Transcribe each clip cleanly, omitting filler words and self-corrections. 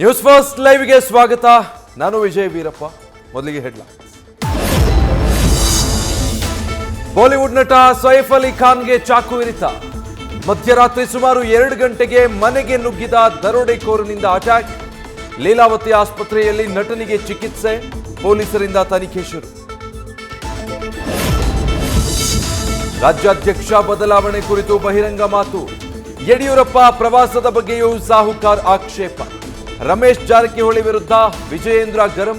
News first ಲೈವ್ಗೆ ಸ್ವಾಗತ. ನಾನು ವಿಜಯ್ ವೀರಪ್ಪ. ಮೊದಲಿಗೆ ಹೆಡ್ಲೈನ್ಸ್. ಬಾಲಿವುಡ್ ನಟ ಸೈಫ್ ಅಲಿ ಖಾನ್ಗೆ ಚಾಕು ಇರಿತ. ಮಧ್ಯರಾತ್ರಿ ಸುಮಾರು 2 ಗಂಟೆಗೆ ಮನೆಗೆ ನುಗ್ಗಿದ ದರೋಡೆಕೋರನಿಂದ ಅಟ್ಯಾಕ್. ಲೀಲಾವತಿ ಆಸ್ಪತ್ರೆಯಲ್ಲಿ ನಟನಿಗೆ ಚಿಕಿತ್ಸೆ. ಪೊಲೀಸರಿಂದ ತನಿಖೆ ಶುರು. ರಾಜ್ಯಾಧ್ಯಕ್ಷ ಬದಲಾವಣೆ ಕುರಿತು ಬಹಿರಂಗ ಮಾತು. ಯಡಿಯೂರಪ್ಪ ಪ್ರವಾಸದ ಬಗ್ಗೆಯೂ ಸಾಹುಕಾರ್ ಆಕ್ಷೇಪ. ರಮೇಶ್ ಜಾರಕಿಹೊಳಿ ವಿರುದ್ಧ ವಿಜಯೇಂದ್ರ ಗರಂ.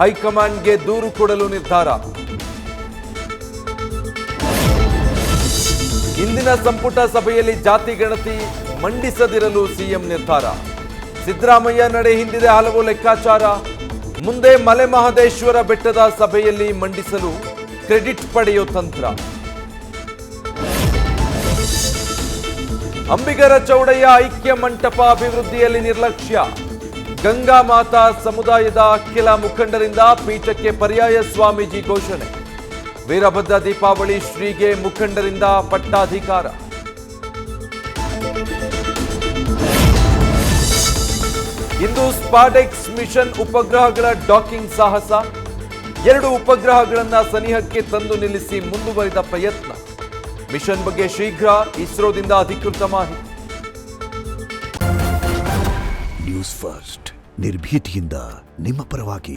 ಹೈಕಮಾಂಡ್ಗೆ ದೂರು ಕೊಡಲು ನಿರ್ಧಾರ. ಇಂದಿನ ಸಂಪುಟ ಸಭೆಯಲ್ಲಿ ಜಾತಿ ಗಣತಿ ಮಂಡಿಸದಿರಲು ಸಿಎಂ ನಿರ್ಧಾರ. ಸಿದ್ದರಾಮಯ್ಯ ನಡೆ ಹಿಂದಿದೆ ಹಲವು ಲೆಕ್ಕಾಚಾರ. ಮುಂದೆ ಮಲೆ ಮಹದೇಶ್ವರ ಬೆಟ್ಟದ ಸಭೆಯಲ್ಲಿ ಮಂಡಿಸಲು ಕ್ರೆಡಿಟ್ ಪಡೆಯೋ ತಂತ್ರ. ಅಂಬಿಗರ ಚೌಡಯ್ಯ ಐಕ್ಯ ಮಂಟಪ ಅಭಿವೃದ್ಧಿಯಲ್ಲಿ ನಿರ್ಲಕ್ಷ್ಯ. ಗಂಗಾ ಮಾತಾ ಸಮುದಾಯದ ಕೆಲ ಮುಖಂಡರಿಂದ ಪೀಠಕ್ಕೆ ಪರ್ಯಾಯ ಸ್ವಾಮೀಜಿ ಘೋಷಣೆ. ವೀರಭದ್ರ ದೀಪಾವಳಿ ಶ್ರೀಗೆ ಮುಖಂಡರಿಂದ ಪಟ್ಟಾಧಿಕಾರ. ಇಂದು ಸ್ಪಾಡೆಕ್ಸ್ ಮಿಷನ್ ಉಪಗ್ರಹಗಳ ಡಾಕಿಂಗ್ ಸಾಹಸ. 2 ಉಪಗ್ರಹಗಳನ್ನು ಸನಿಹಕ್ಕೆ ತಂದು ನಿಲ್ಲಿಸಿ ಮುಂದುವರಿದ ಪ್ರಯತ್ನ. ಮಿಷನ್ ಬಗ್ಗೆ ಶೀಘ್ರ ಇಸ್ರೋದಿಂದ ಅಧಿಕೃತ ಮಾಹಿತಿ. ನ್ಯೂಸ್ ಫಸ್ಟ್ ನಿರ್ಭೀತಿಯಿಂದ ನಿಮ್ಮ ಪರವಾಗಿ.